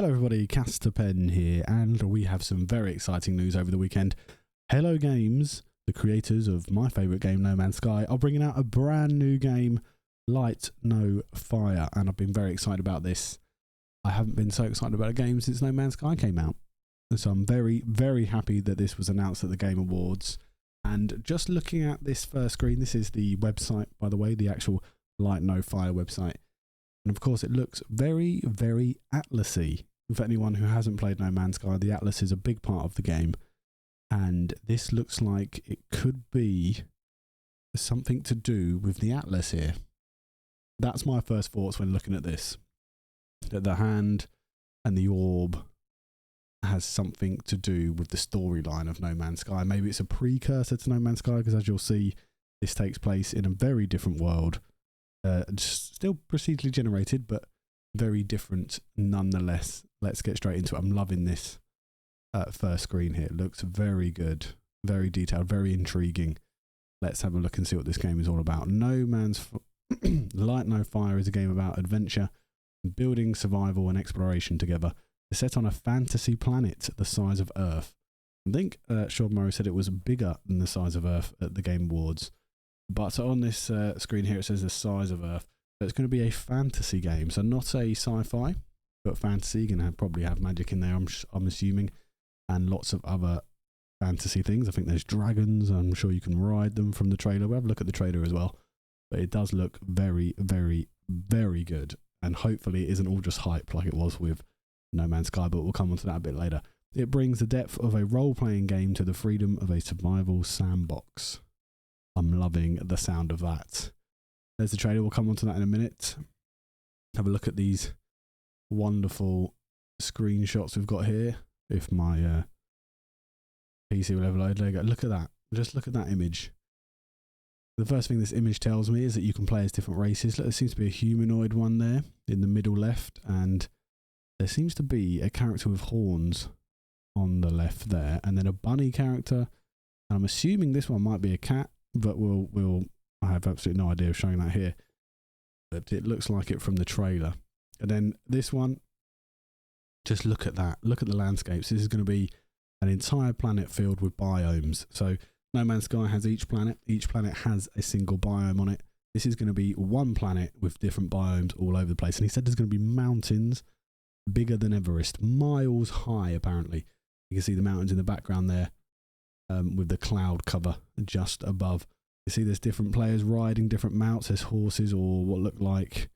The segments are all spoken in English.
Hello everybody, Casterpen here, and we have some very exciting news over the weekend. Hello Games, the creators of my favourite game, No Man's Sky, are bringing out a brand new game, Light No Fire, and I've been very excited about this. I haven't been so excited about a game since No Man's Sky came out, so I'm very, very happy that this was announced at the Game Awards. And just looking at this first screen, this is the website, by the way, the actual Light No Fire website. And of course it looks very, very Atlas-y. For anyone who hasn't played No Man's Sky, the Atlas is a big part of the game. And this looks like it could be something to do with the Atlas here. That's my first thoughts when looking at this. That the hand and the orb has something to do with the storyline of No Man's Sky. Maybe it's a precursor to No Man's Sky, because as you'll see, this takes place in a very different world. Still procedurally generated, but very different nonetheless. Let's get straight into it. I'm loving this first screen here. It looks very good, very detailed, very intriguing. Let's have a look and see what this game is all about. Light No Fire is a game about adventure, building, survival and exploration together. It's set on a fantasy planet the size of Earth. I think Sean Murray said it was bigger than the size of Earth at the Game Awards. But on this screen here, it says the size of Earth. So it's going to be a fantasy game. So not a sci-fi, but fantasy. You're going to probably have magic in there, I'm assuming. And lots of other fantasy things. I think there's dragons. I'm sure you can ride them from the trailer. We'll have a look at the trailer as well. But it does look very, very, very good. And hopefully it isn't all just hype like it was with No Man's Sky, but we'll come on to that a bit later. It brings the depth of a role-playing game to the freedom of a survival sandbox. I'm loving the sound of that. There's the trailer. We'll come on to that in a minute. Have a look at these wonderful screenshots we've got here. If my PC will ever load. There you go. Look at that. Just look at that image. The first thing this image tells me is that you can play as different races. Look, there seems to be a humanoid one there in the middle left, and there seems to be a character with horns on the left there, and then a bunny character. And I'm assuming this one might be a cat, but I have absolutely no idea of showing that here. But it looks like it from the trailer. And then this one, just look at that. Look at the landscapes. This is going to be an entire planet filled with biomes. So No Man's Sky has each planet. Each planet has a single biome on it. This is going to be one planet with different biomes all over the place. And he said there's going to be mountains bigger than Everest, miles high apparently. You can see the mountains in the background there. With the cloud cover just above. You see there's different players riding different mounts. There's horses or what look like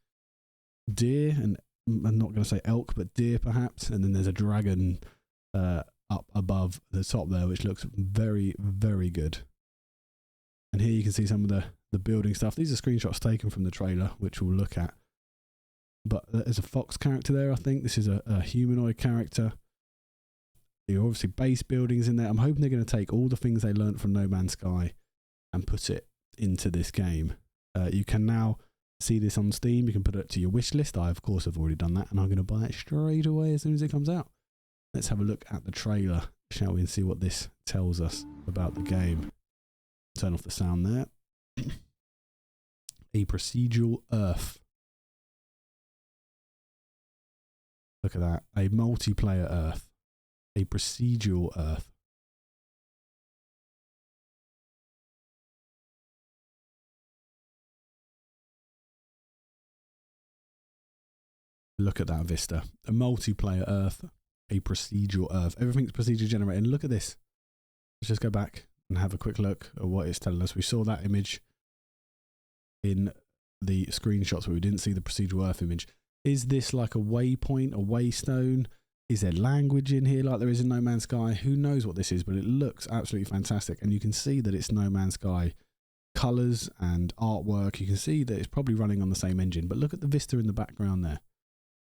deer, and I'm not going to say elk, but deer perhaps. And then there's a dragon up above the top there, which looks very, very good. And here you can see some of the building stuff. These are screenshots taken from the trailer, which we'll look at. But there's a fox character there, I think. This is a humanoid character. There are obviously base buildings in there. I'm hoping they're going to take all the things they learned from No Man's Sky and put it into this game. You can now see this on Steam. You can put it to your wish list. I, of course, have already done that, and I'm going to buy it straight away as soon as it comes out. Let's have a look at the trailer, shall we, and see what this tells us about the game. Turn off the sound there. A procedural Earth. Look at that. A multiplayer Earth. A procedural Earth. Look at that vista. A multiplayer Earth. A procedural Earth. Everything's procedure generated. And look at this. Let's just go back and have a quick look at what it's telling us. We saw that image in the screenshots, but we didn't see the procedural Earth image. Is this like a waypoint, a waystone? Is there language in here like there is in No Man's Sky? Who knows what this is, but it looks absolutely fantastic. And you can see that it's No Man's Sky colours and artwork. You can see that it's probably running on the same engine. But look at the vista in the background there.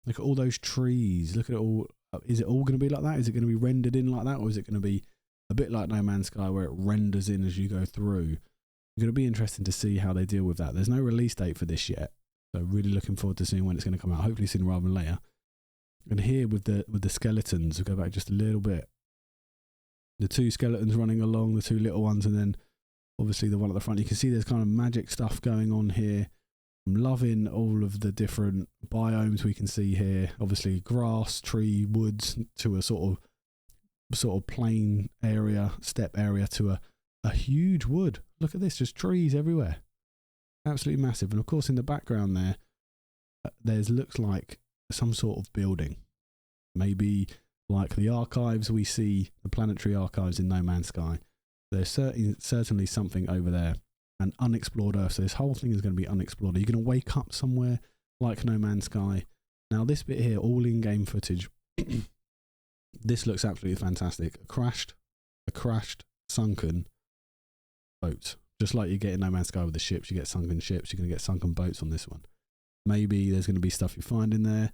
Look at all those trees. Look at it all. Is it all going to be like that? Is it going to be rendered in like that? Or is it going to be a bit like No Man's Sky where it renders in as you go through? It's going to be interesting to see how they deal with that. There's no release date for this yet. So really looking forward to seeing when it's going to come out. Hopefully sooner rather than later. And here with the skeletons, we'll go back just a little bit. The two skeletons running along, the two little ones, and then obviously the one at the front. You can see there's kind of magic stuff going on here. I'm loving all of the different biomes we can see here. Obviously grass, tree, woods to a sort of plain area, steppe area to a huge wood. Look at this, just trees everywhere. Absolutely massive. And of course in the background there's looks like some sort of building. Maybe like the archives we see, the planetary archives in No Man's Sky. There's certainly something over there. An unexplored Earth. So this whole thing is going to be unexplored. Are you going to wake up somewhere like No Man's Sky? Now this bit here, all in-game footage. This looks absolutely fantastic. A crashed, sunken boat. Just like you get in No Man's Sky with the ships, you get sunken ships, you're going to get sunken boats on this one. Maybe there's going to be stuff you find in there,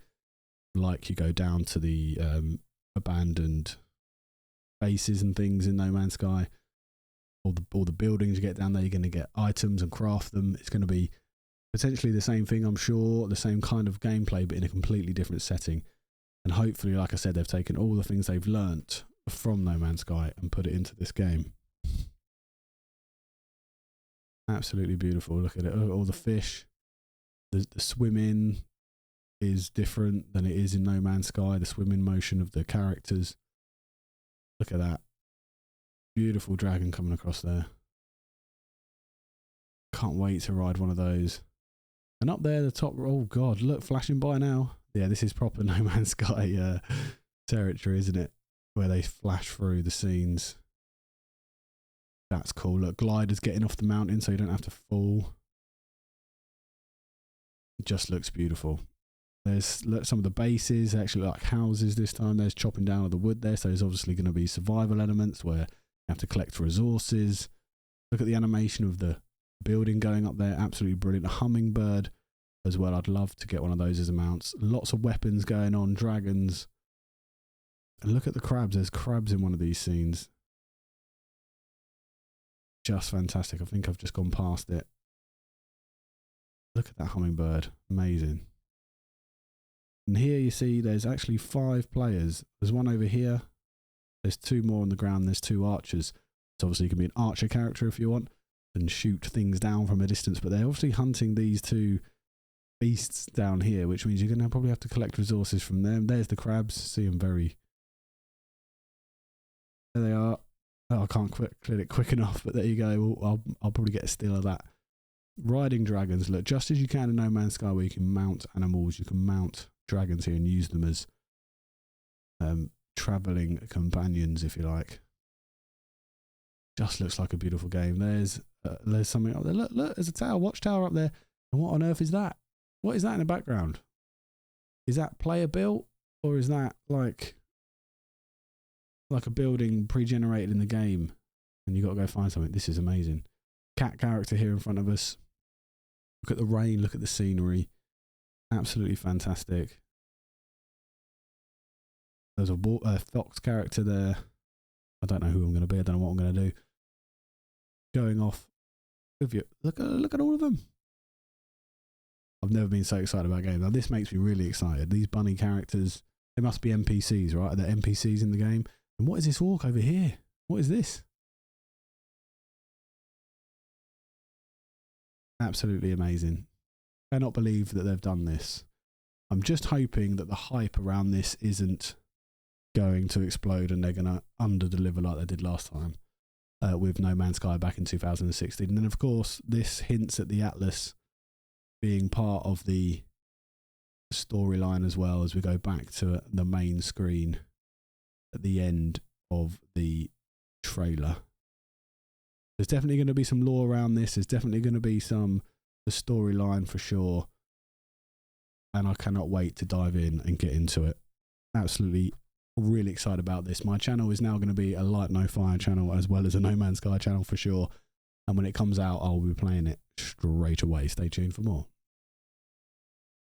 like you go down to the abandoned bases and things in No Man's Sky. All the buildings you get down there, you're going to get items and craft them. It's going to be potentially the same thing, I'm sure, the same kind of gameplay, but in a completely different setting. And hopefully, like I said, they've taken all the things they've learnt from No Man's Sky and put it into this game. Absolutely beautiful. Look at it. All the fish. The swimming is different than it is in No Man's Sky. The swimming motion of the characters. Look at that. Beautiful dragon coming across there. Can't wait to ride one of those. And up there, the top, oh God, look, flashing by now. Yeah, this is proper No Man's Sky territory, isn't it? Where they flash through the scenes. That's cool. Look, gliders getting off the mountain so you don't have to fall. It just looks beautiful. There's some of the bases, actually like houses this time. There's chopping down of the wood there. So there's obviously going to be survival elements where you have to collect resources. Look at the animation of the building going up there. Absolutely brilliant. A hummingbird as well. I'd love to get one of those as a mount. Lots of weapons going on. Dragons. And look at the crabs. There's crabs in one of these scenes. Just fantastic. I think I've just gone past it. Look at that hummingbird. Amazing. And here you see there's actually 5 players. There's one over here. There's 2 more on the ground. There's 2 archers. So obviously you can be an archer character if you want and shoot things down from a distance. But they're obviously hunting these 2 beasts down here, which means you're going to probably have to collect resources from them. There's the crabs. See them very... There they are. Oh, I can't clear it quick enough, but there you go. I'll probably get a still of that. Riding dragons. Look, just as you can in No Man's Sky where you can mount animals, you can mount dragons here and use them as travelling companions, if you like. Just looks like a beautiful game. There's something up there. Look, there's a tower, watchtower up there. And what on earth is that? What is that in the background? Is that player built, or is that like a building pre-generated in the game? And you got to go find something. This is amazing. Cat character here in front of us. Look at the rain. Look at the scenery. Absolutely fantastic. There's a fox character there. I don't know who I'm going to be. I don't know what I'm going to do. Going off with you. Look at all of them. I've never been so excited about a game. Now this makes me really excited. These bunny characters, they must be NPCs, right? Are there NPCs in the game? And what is this walk over here? What is this? Absolutely amazing. I cannot believe that they've done this. I'm just hoping that the hype around this isn't going to explode and they're going to under-deliver like they did last time with No Man's Sky back in 2016. And then, of course, this hints at the Atlas being part of the storyline as well as we go back to the main screen at the end of the trailer. There's definitely going to be some lore around this. There's definitely going to be the storyline for sure. And I cannot wait to dive in and get into it. Absolutely really excited about this. My channel is now going to be a Light No Fire channel as well as a No Man's Sky channel for sure. And when it comes out, I'll be playing it straight away. Stay tuned for more.